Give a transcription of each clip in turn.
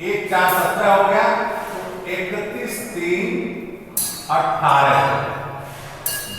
एक 4 17 हो गया, तो 31 3 18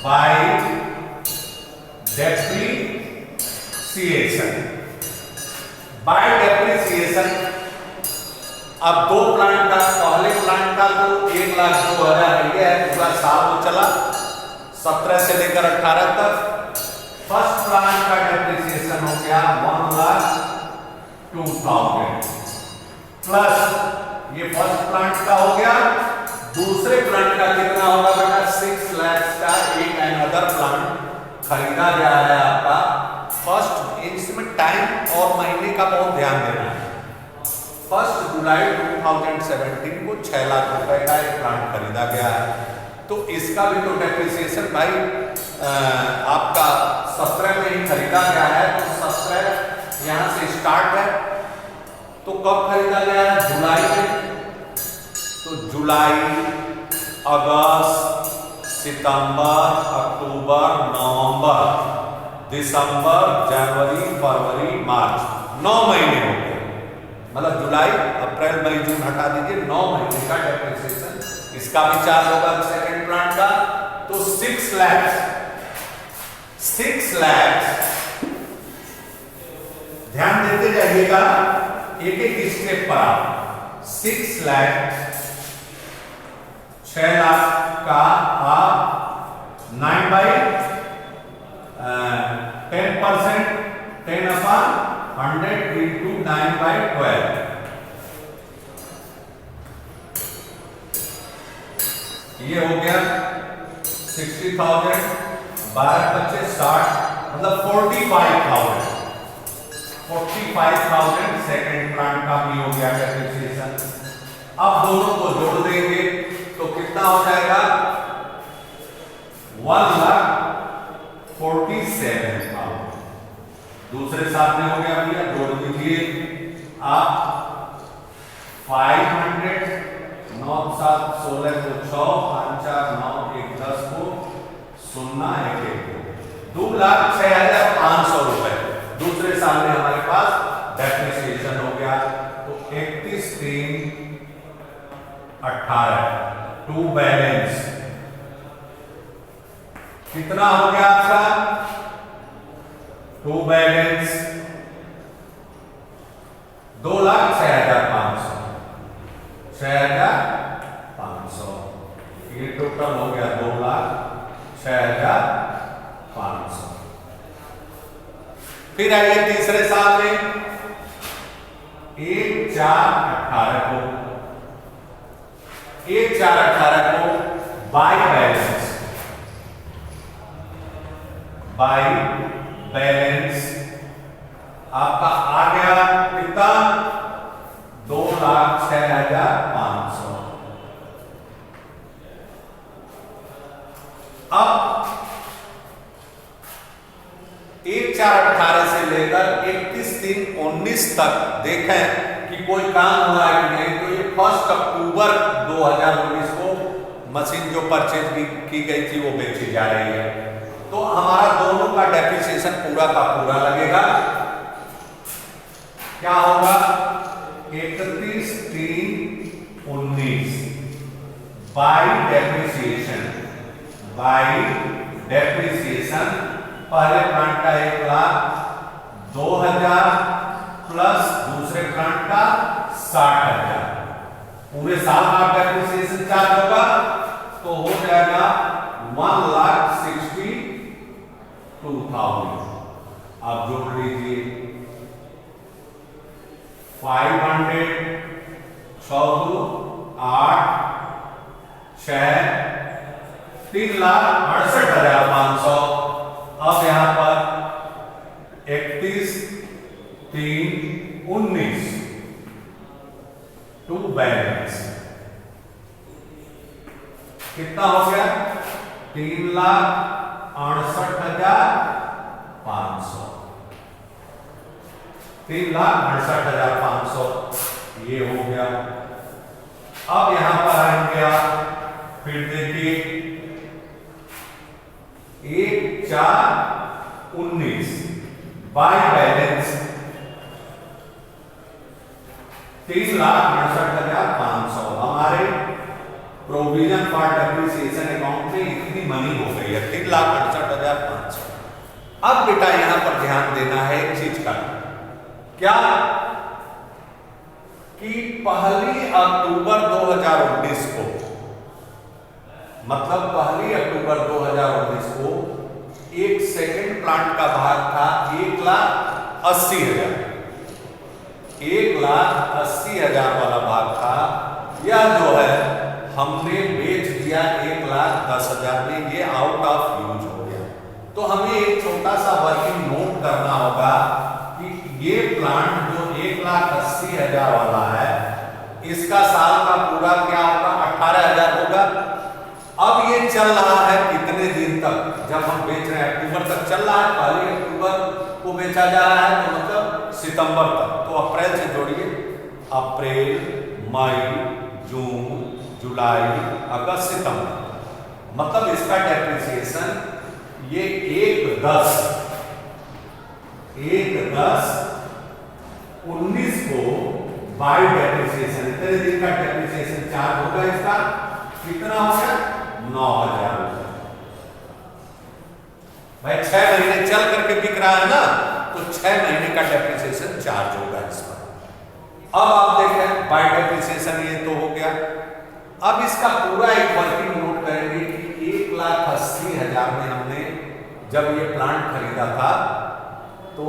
बाई डेप्रीसिएशन। Bye depreciation. अब दो प्लांट का, पहले प्लांट का तो 1,02,000 है, पूरा साल वो चला 17 से लेकर 18 तक। फर्स्ट प्लांट का डेप्रीसिएशन हो गया 1,02,000 प्लस ये फर्स्ट प्लांट का हो गया। दूसरे प्लांट का कितना होगा बेटा? 6 लाख का एक अनदर प्लांट खरीदा गया है आपका फर्स्ट। इसमें टाइम और महीने का बहुत ध्यान देना है। 1 जुलाई 2017 को 6 लाख रुपए का एक प्लांट खरीदा गया है, तो इसका भी तो डेप्रिसिएशन भाई आपका 17 में ही खरीदा गया है, तो 17 यहां से स्टार्ट है। तो कब खरीदा गया है? जुलाई में। तो जुलाई, अगस्त, सितंबर, अक्टूबर, नवंबर, दिसंबर, जनवरी, फरवरी, मार्च, 9 महीने हो गए। मतलब जुलाई, अप्रैल, मई, जून हटा दीजिए, 9 महीने का डेप्रिसिएशन इसका भी चार्ज होगा सेकेंड प्लांट का। तो 6 लाख ध्यान देते जाइएगा एक एक स्टेप पर आप। 6 लाख 6 लाख का आप 10% 10/100 into 9/12 ये हो गया 60,000। 12 25 60 मतलब 45,000 सेकेंड प्लांट का भी हो गया डेप्रिसिएशन। अब दोनों को जोड़ देंगे तो कितना हो जाएगा? 1,47,000। दूसरे साथ में हो गया भैया, जोड़ दीजिए आप। 500 9 7 16 को 6 5 4 9 1 10 को 0 1 1 को 2,06,500 रुपए दूसरे साल में हमारे पास डेप्रिसिएशन हो गया। तो 31 3 18 टू बैलेंस कितना हो गया आपका? टू बैलेंस 2,06,500 6,500। ये टोटल हो गया 2,06,500। फिर आइए तीसरे साल में 1/4/18 को 1/4/18 को बाय बैलेंस आपका आ गया कितना? 2,06,500। अब 1/4/18 से लेकर 31/3/19 तक देखें कि कोई काम हुआ है कि नहीं। तो ये 1 अक्टूबर 2019 को मशीन जो परचेज की गई थी वो बेची जा रही है। तो हमारा दोनों का डेप्रिसिएशन पूरा का पूरा लगेगा। क्या होगा? 31/3/19 बाई डेप्रिसिएशन पहले प्लांट का 1,02,000 प्लस दूसरे प्लांट का 60,000। पूरे साल का डेप्रिसिएशन चार्ज होगा तो हो जाएगा 1,62,000। आप जोड़ लीजिए 500 14 8 6 3,68,500। अब यहां पर 31/3/19 टू बैलेंस कितना हो गया? 3,68,500 3,68,500 ये हो गया। अब यहां पर आएंगे आप, फिर देखिए 1/4/19 बाय बैलेंस 3,68,500 हमारे प्रोविजन फॉर डेप्रिसिएशन अकाउंट में इतनी मनी हो गई है 3,68,500। अब बेटा यहां पर ध्यान देना है एक चीज का, क्या कि 1 अक्टूबर 2019 को, मतलब 1 अक्टूबर 2019 को एक सेकंड प्लांट का भाग था 1,80,000, 1,80,000 वाला भाग था। यह जो है हमने बेच दिया 1,10,000 में, ये आउट ऑफ यूज हो गया। तो हमें एक छोटा सा वर्किंग नोट करना होगा कि ये प्लांट जो 1,80,000 वाला है, इसका साल का पूरा क्या होगा, 18,000 होगा। अब ये चल रहा है कितने दिन तक, जब हम बेच रहे हैं अक्टूबर तक चल रहा है, 1 अक्टूबर को बेचा जा रहा है, तो मतलब सितंबर तक। तो अप्रैल से जोड़िए, अप्रैल, मई, जून, जुलाई, अगस्त, सितंबर, मतलब इसका डेप्रिसिएशन ये 1/10/19 को बाय डेप्रिसिएशन, इतने दिन का डेप्रिसिएशन चार्ज होगा। इसका कितना हो गया, 9,000 भाई। 6 महीने चल करके बिक रहा है ना, तो 6 महीने का डेप्रिसिएशन चार्ज होगा इस पर। अब आप देखें बाय डेप्रिसिएशन ये तो हो गया। अब इसका पूरा एक वर्किंग नोट करेंगे कि 1,80,000 में हमने जब ये प्लांट खरीदा था, तो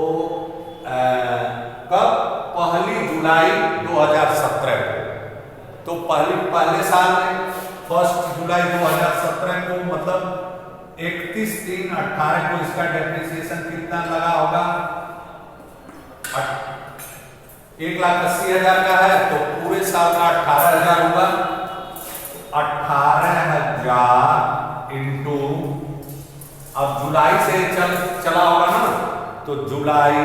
कब, 1 जुलाई 2017 को। तो पहले साल में 1 जुलाई 2017 को, मतलब 31/3/18 को इसका डेप्रिसिएशन कितना लगा होगा, 1,80,000 का है, तो पूरे साल का 18,000 होगा। 18,000 इंटू, अब जुलाई से चला होगा ना, तो जुलाई,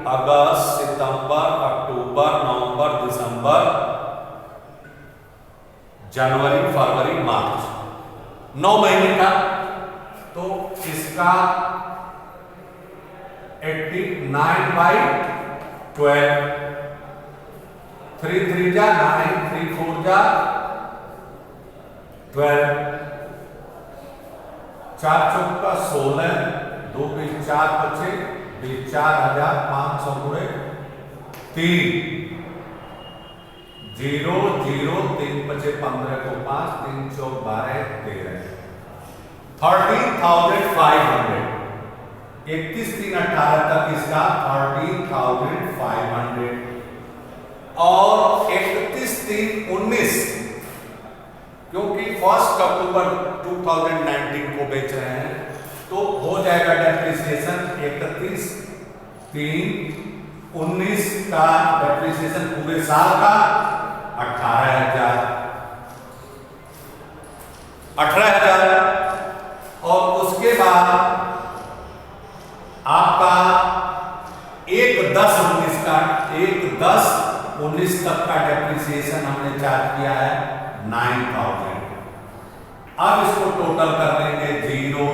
अगस्त, सितंबर, अक्टूबर, नवंबर, दिसंबर, जनवरी, फरवरी, मार्च, 9 महीने का। तो इसका 89/12, 3 3 जा 9, 3 4 जा 12, 4 चौका 16, 2 बीस 4 बचे, 4,500 पूरे 3, 0 0 3 बचे 15 को 5, 3 चौक 12, 13, 13,500। 31/3/18 तक इसका 13,500 और 31/3/19, क्योंकि 1 अक्टूबर 2019 को बेच रहे हैं, तो हो जाएगा डेप्रिसिएशन 31/3/19 का डेप्रिसिएशन पूरे साल का 18,000। और उसके बाद आपका 1/10/19 का, 1/10/19 तक का डेप्रिसिएशन हमने चार्ज किया है 9,000। अब इसको टोटल कर लेंगे, 0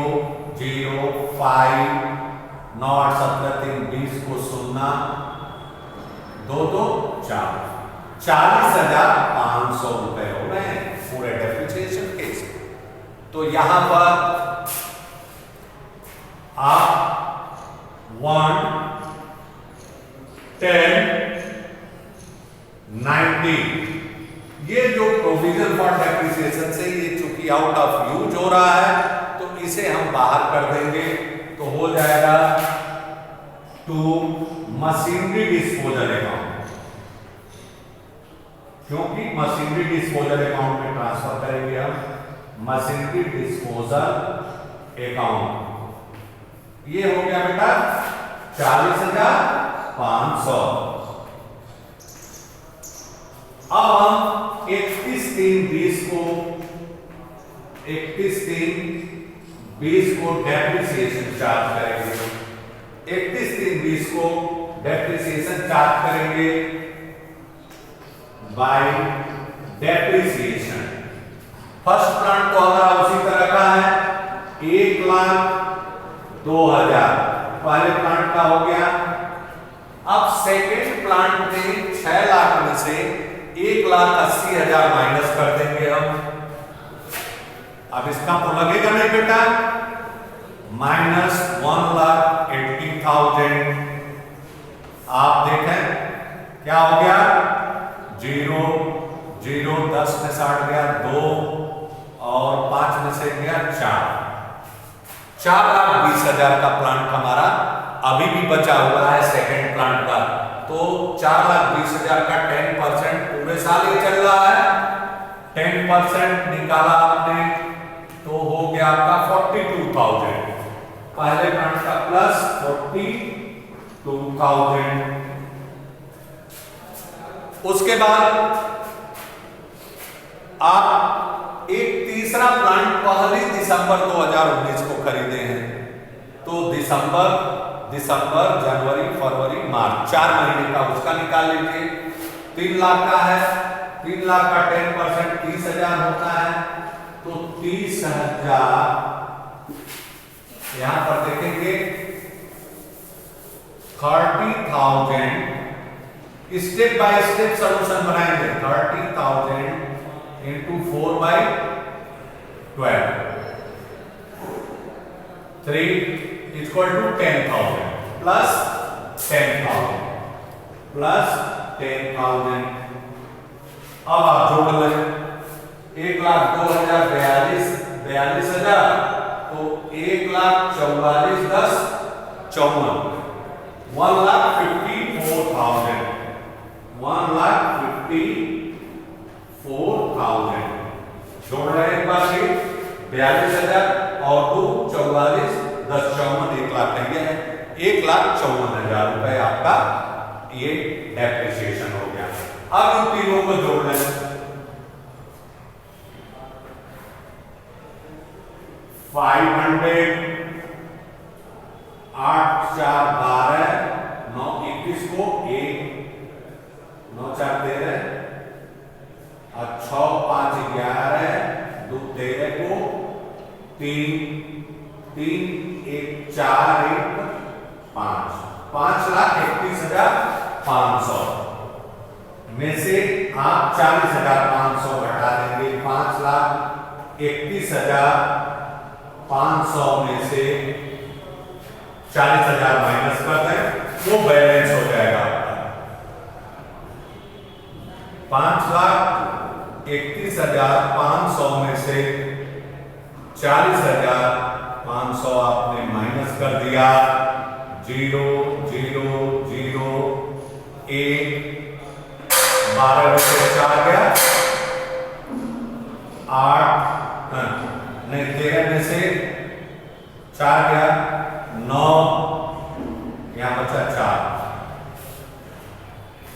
0 5 9 8 17 3 20 को 0 2 2 4, 40,500 रुपए हो रहे हैं पूरे डेप्रिसिएशन के। तो यहां पर आप 1 10 90, ये जो प्रोविजन फॉर डेप्रिसिएशन से ये चूंकि आउट ऑफ यूज हो रहा है, तो इसे हम बाहर कर देंगे, तो हो जाएगा टू मशीनरी डिस्पोजल अकाउंट, क्योंकि मशीनरी डिस्पोजल अकाउंट में ट्रांसफर करेंगे हम मशीनरी डिस्पोजल अकाउंट। ये हो गया बेटा 40,500। अब हम 31/3/20 को 31/3/20 को डेप्रिसिएशन चार्ज करेंगे। 31/3/20 को डेप्रिसिएशन चार्ज करेंगे बाय डेप्रिसिएशन। फर्स्ट प्लांट तो हमारा उसी तरह का है 1,02,000, पहले प्लांट का हो गया। अब सेकेंड प्लांट में 6 लाख में से 1,80,000 माइनस कर देंगे हम। अब इसका तो लगेगा नहीं बेटा, -1,80,000। आप देखें क्या हो गया, 0 0 10 में 60 गया 2 और 5 में से गया 4,20,000 का प्लांट हमारा अभी भी बचा हुआ है सेकंड प्लांट का। तो 4,20,000 का 10% पूरे साल ही चल रहा है, 10% निकाला आपने तो हो गया आपका 42,000। पहले प्लांट का प्लस 42,000। उसके बाद आप एक तीसरा प्लांट 1 दिसंबर 2019 को खरीदे हैं। तो दिसंबर, जनवरी, फरवरी, मार्च 4 महीने का उसका निकाल लीजिए। 3 लाख का है, 3 लाख का 10% 30,000 होता है। तो 30,000 यहां पर देखेंगे 30,000। स्टेप बाय स्टेप सॉल्यूशन बनाएंगे। 30,000 into 4/12 3 equal to 10,000 plus 10,000 plus 10,000। अब आप जोड़ लें 1,02,042 तो 1,44,10 54 1,54,000 1,54,000 जोड़ रहे हैं एक बार फिर 42,000 और 2 44 10 54 1 लाख नहीं है, 1,54,000 रुपए आपका ये डेप्रिसिएशन हो गया। अब इन तीनों को जोड़ लें 500 8 4 12 9 21 को 1 9 4 13 और 6 5 11 2 13 को 3 3 1 4 1 5 5,31,500 में से आप 40,500 घटा देंगे। 5,31,500 में से 40,000 माइनस कर दें, वो बैलेंस हो जाएगा आपका 5,31,500 में से 40,500 आपने माइनस कर दिया। 0 0 0 1 12 में से 4 गया 8 नहीं 13 में से 4 गया 9 यहां बचा 4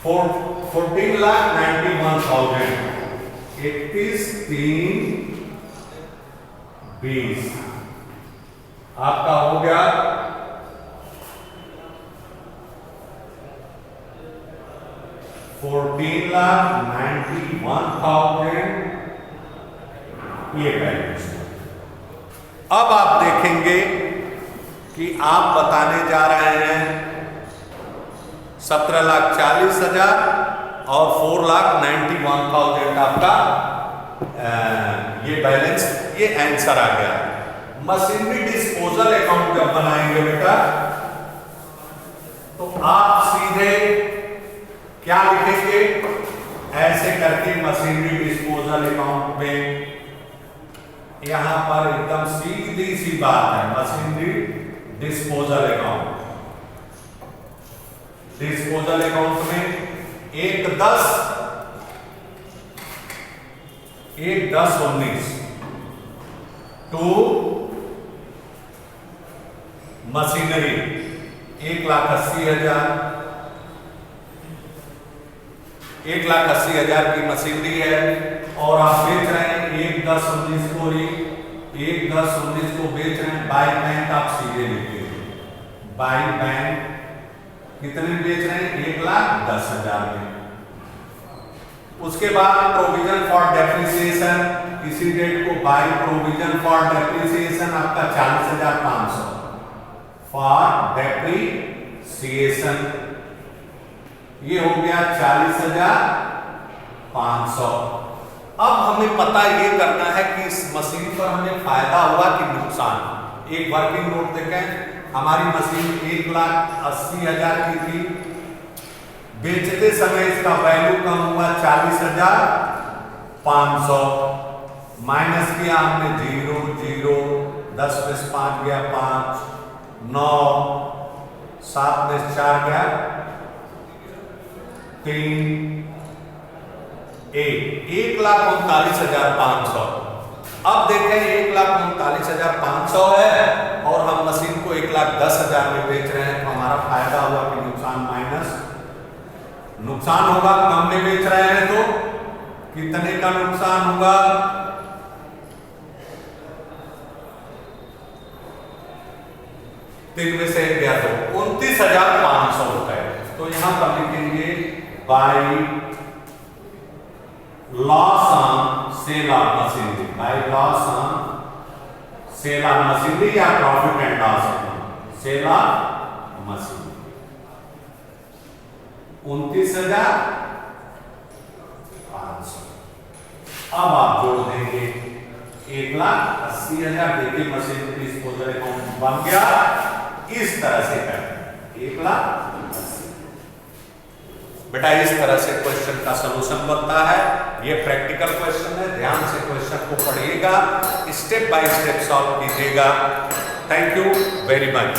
14,91,000 31 3 20 आपका हो गया 14,91,000 ये बैलेंस। अब आप देखेंगे कि आप बताने जा रहे हैं 17,40,000 और 4,91,000 आपका ये बैलेंस, ये आंसर आ गया। मशीनरी डिस्पोजल अकाउंट जब बनाएंगे बेटा तो आप सीधे क्या लिखेंगे, ऐसे करके मशीनरी डिस्पोजल अकाउंट में यहां पर एकदम सीधी सी बात है। Machinery disposal account, disposal account में 1,10,19 टू मशीनरी 1,80,000 1,80,000 की मशीनरी है और आप बेच रहे हैं 1,10,19 को, 1,10,19 को बेच रहे हैं। बाई बैंक आप सीधे लिखिए, बाई बैंक कितने बेच रहे हैं 1,10,000 में। उसके बाद प्रोविजन फॉर डेप्रिसिएशन, इसी डेट को बाई प्रोविजन फॉर डेप्रिसिएशन आपका 40,500 फॉर डेप्रिसिएशन, ये हो गया 40,000 500। अब हमें पता ये करना है कि इस मशीन पर हमें फायदा हुआ कि नुकसान। एक वर्किंग नोट देखें, हमारी मशीन 1,80,000 की थी, बेचते समय इसका वैल्यू कम हुआ 40,500, माइनस किया हमने 0 0, 10 में से 5 गया 5, 9, 7 में से 4 गया 3, 1,39,500। अब देखें 1,39,500 है और हम मशीन को 1,10,000 में बेच रहे हैं, तो हमारा फायदा हुआ कि नुकसान माइनस नुकसान होगा। कम में बेच रहे हैं तो कितने का नुकसान होगा? 3 में से 1 गया तो 29,500 रुपए। तो यहां पर लिखेंगे by loss on sale of machinery, by loss on sale of machinery या profit and loss on sale of machinery 29,500। अब आप जोड़ देंगे 1,80,000, देखिए मशीन डिस्पोजल अकाउंट बन गया। इस तरह से कर 1,80,000। बेटा इस तरह से क्वेश्चन का सलूशन बनता है। ये प्रैक्टिकल क्वेश्चन है, ध्यान से क्वेश्चन को पढ़िएगा, स्टेप बाय स्टेप सॉल्व कीजिएगा। Thank you very much.